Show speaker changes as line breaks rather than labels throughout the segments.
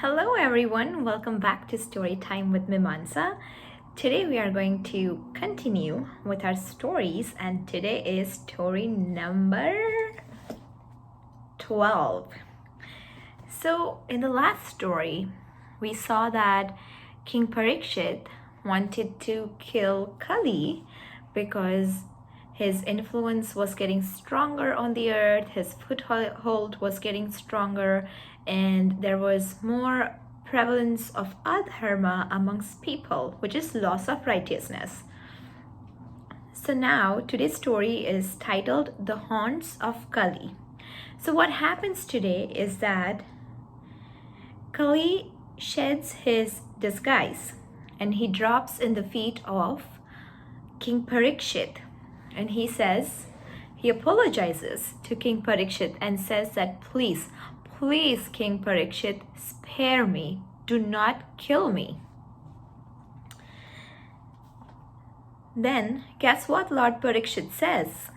Hello everyone, welcome back to Story Time with Mimansa. Today we are going to continue with our stories, and today is story number 12. So in the last story, we saw that King Parikshit wanted to kill Kali because his influence was getting stronger on the earth, his foothold was getting stronger, and there was more prevalence of adharma amongst people, which is loss of righteousness. So now today's story is titled The Haunts of Kali. So what happens today is that Kali sheds his disguise and he drops in the feet of King Parikshit, and he apologizes to King Parikshit and says that please King Parikshit, spare me, do not kill me. Then guess what Lord Parikshit says?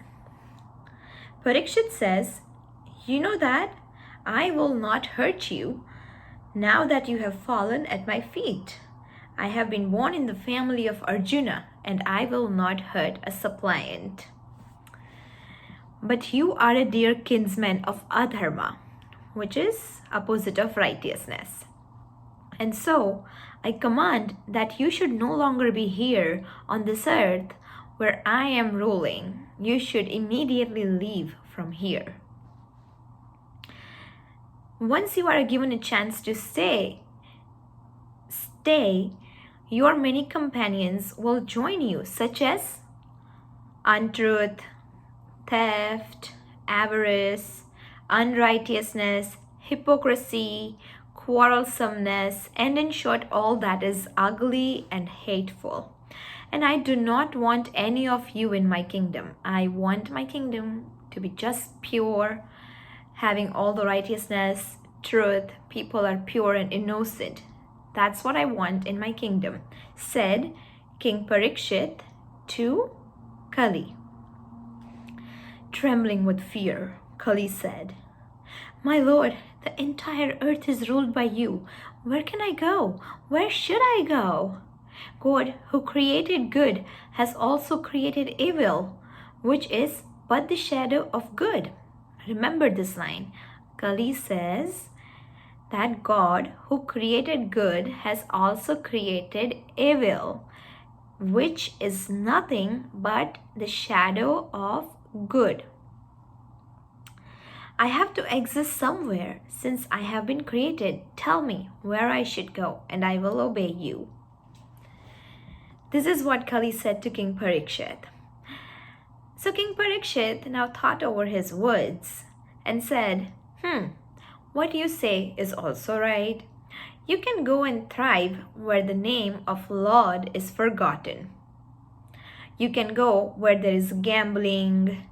Parikshit says, you know that I will not hurt you now that you have fallen at my feet. I have been born in the family of Arjuna, and I will not hurt a suppliant. But you are a dear kinsman of adharma, which is opposite of righteousness. And so I command that you should no longer be here on this earth where I am ruling. You should immediately leave from here. Once you are given a chance to stay, your many companions will join you, such as untruth, theft, avarice, unrighteousness, hypocrisy, quarrelsomeness, and in short, all that is ugly and hateful. And I do not want any of you in my kingdom. I want my kingdom to be just pure, having all the righteousness, truth, people are pure and innocent. That's what I want in my kingdom, said King Parikshit to Kali. Trembling with fear, Kali said, my lord, the entire earth is ruled by you. Where can I go? Where should I go? God, who created good, has also created evil, which is but the shadow of good. Remember this line. Kali says that God, who created good, has also created evil, which is nothing but the shadow of good. I have to exist somewhere since I have been created. Tell me where I should go and I will obey you. This is what Kali said to King Parikshit. So King Parikshit now thought over his words and said, what you say is also right. You can go and thrive where the name of Lord is forgotten. You can go where there is gambling,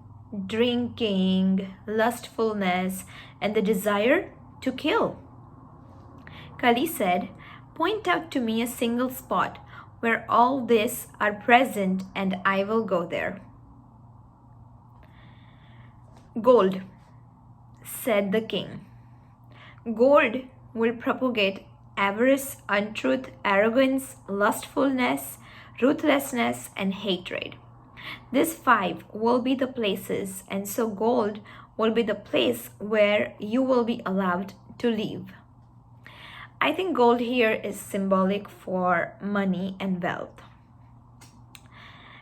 drinking, lustfulness, and the desire to kill. Kali said, point out to me a single spot where all this are present and I will go there. Gold, said the king. Gold will propagate avarice, untruth, arrogance, lustfulness, ruthlessness, and hatred. These 5 will be the places, and so gold will be the place where you will be allowed to live. I think gold here is symbolic for money and wealth.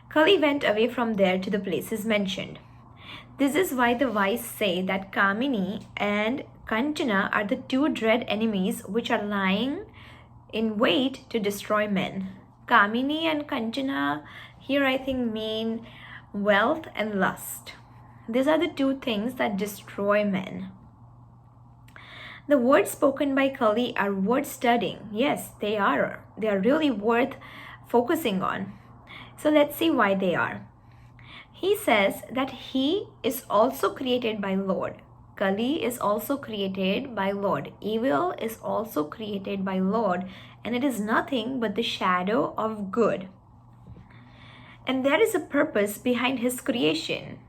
Kali went away from there to the places mentioned. This is why the wise say that Kamini and Kanchana are the 2 dread enemies which are lying in wait to destroy men. Kamini and Kanchana here I think mean wealth and lust. These are the 2 things that destroy men. The words spoken by Kali are worth studying. Yes, they are. They are really worth focusing on. So let's see why they are. He says that he is also created by Lord. Kali is also created by Lord. Evil is also created by Lord, and it is nothing but the shadow of good. And there is a purpose behind his creation.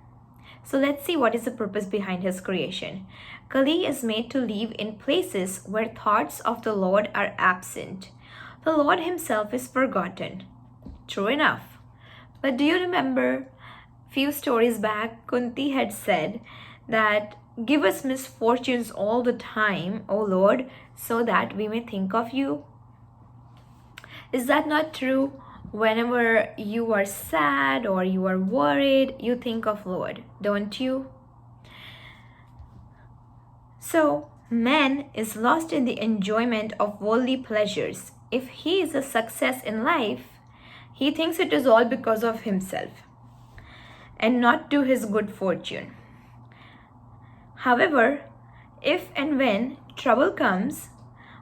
So let's see what is the purpose behind his creation. Kali is made to live in places where thoughts of the Lord are absent. The Lord himself is forgotten. True enough. But do you remember few stories back Kunti had said that give us misfortunes all the time, O Lord, so that we may think of you? Is that not true? Whenever you are sad or you are worried, you think of Lord, don't you? So, man is lost in the enjoyment of worldly pleasures. If he is a success in life, he thinks it is all because of himself and not due his good fortune. However, if and when trouble comes,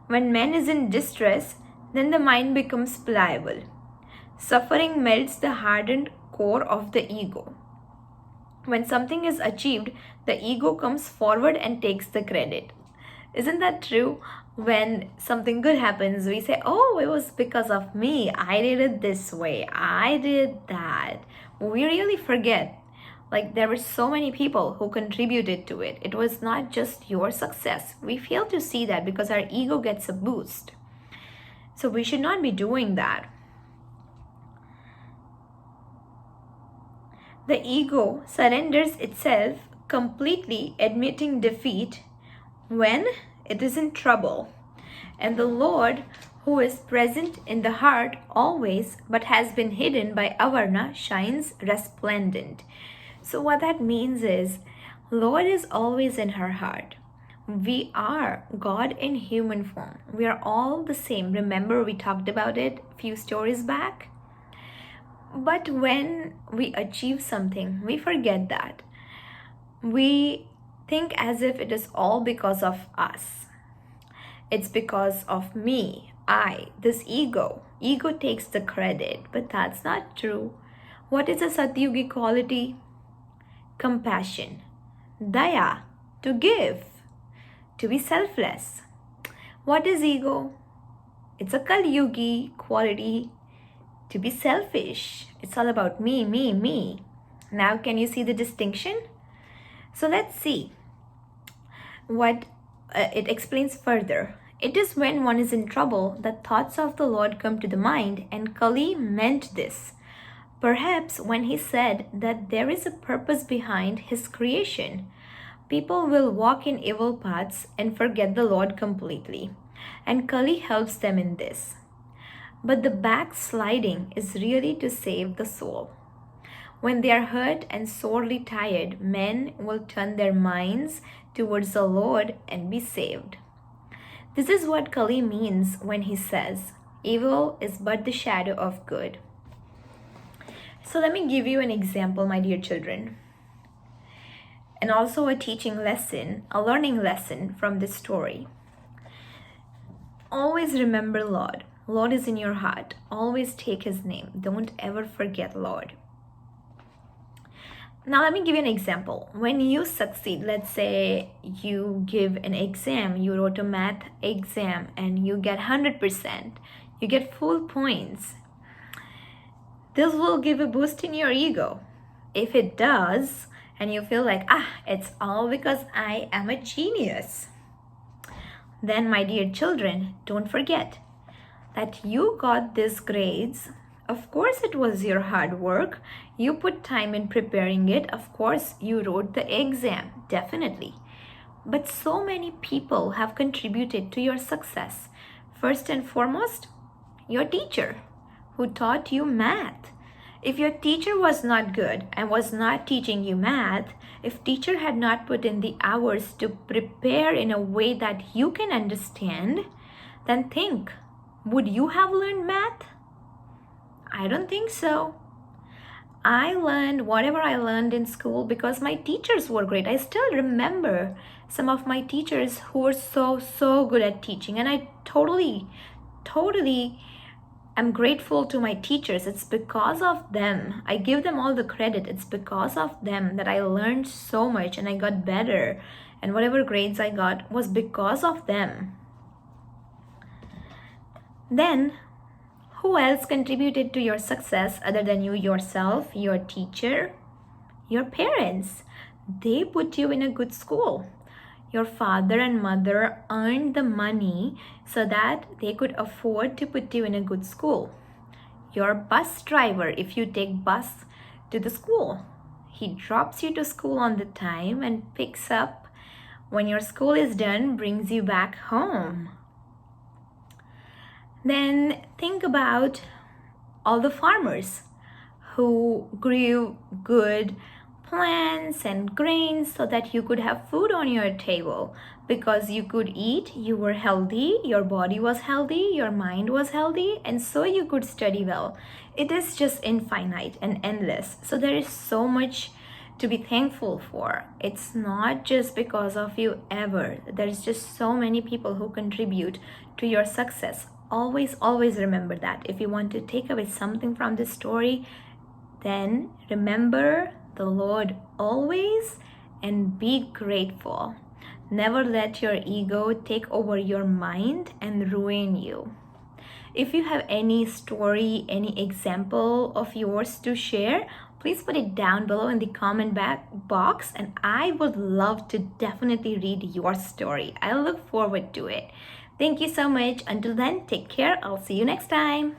when man is in distress, then the mind becomes pliable. Suffering melts the hardened core of the ego. When something is achieved, the ego comes forward and takes the credit. Isn't that true? When something good happens, we say, oh, it was because of me. I did it this way. I did that. We really forget. Like there were so many people who contributed to it. It was not just your success. We fail to see that because our ego gets a boost. So we should not be doing that. The ego surrenders itself completely, admitting defeat when it is in trouble. And the Lord, who is present in the heart always but has been hidden by avarna, shines resplendent. So what that means is, Lord is always in her heart. We are God in human form. We are all the same. Remember we talked about it a few stories back? But when we achieve something, we forget that. We think as if it is all because of us. It's because of me, I, this ego. Ego takes the credit, but that's not true. What is a Satyugi quality? Compassion, daya, to give, to be selfless. What is ego? It's a Kali Yugi quality, to be selfish. It's all about me, me, me. Now can you see the distinction? So let's see what it explains further. It is when one is in trouble that thoughts of the Lord come to the mind, and Kali meant this. Perhaps when he said that there is a purpose behind his creation, people will walk in evil paths and forget the Lord completely, and Kali helps them in this. But the backsliding is really to save the soul. When they are hurt and sorely tired, men will turn their minds towards the Lord and be saved. This is what Kali means when he says, evil is but the shadow of good. So let me give you an example, my dear children, and also a teaching lesson, a learning lesson from this story. Always remember Lord. Lord is in your heart. Always take his name. Don't ever forget Lord. Now let me give you an example. When you succeed, let's say you give an exam, you wrote a math exam and you get 100%, you get full points. This will give a boost in your ego. If it does, and you feel like, it's all because I am a genius, then my dear children, don't forget that you got these grades. Of course it was your hard work. You put time in preparing it. Of course you wrote the exam, definitely. But so many people have contributed to your success. First and foremost, your teacher who taught you math. If your teacher was not good and was not teaching you math, if teacher had not put in the hours to prepare in a way that you can understand, then think, would you have learned math? I don't think so. I learned whatever I learned in school because my teachers were great. I still remember some of my teachers who were so good at teaching, and I totally am grateful to my teachers. It's because of them. I give them all the credit. It's because of them that I learned so much and I got better, and whatever grades I got was because of them. Then, who else contributed to your success other than you yourself, your teacher, your parents? they put you in a good school. Your father and mother earned the money so that they could afford to put you in a good school. Your bus driver, if you take bus to the school, he drops you to school on the time and picks up when your school is done, brings you back home. Then think about all the farmers who grew good plants and grains so that you could have food on your table. Because you could eat, you were healthy, your body was healthy, your mind was healthy, and so you could study well. It is just infinite and endless. So there is so much to be thankful for. It's not just because of you ever. There's just so many people who contribute to your success. Always remember that. If you want to take away something from this story, then remember the Lord always and be grateful. Never let your ego take over your mind and ruin you. If you have any story, any example of yours to share, please put it down below in the comment box, and I would love to definitely read your story. I look forward to it. Thank you so much. Until then, take care. I'll see you next time.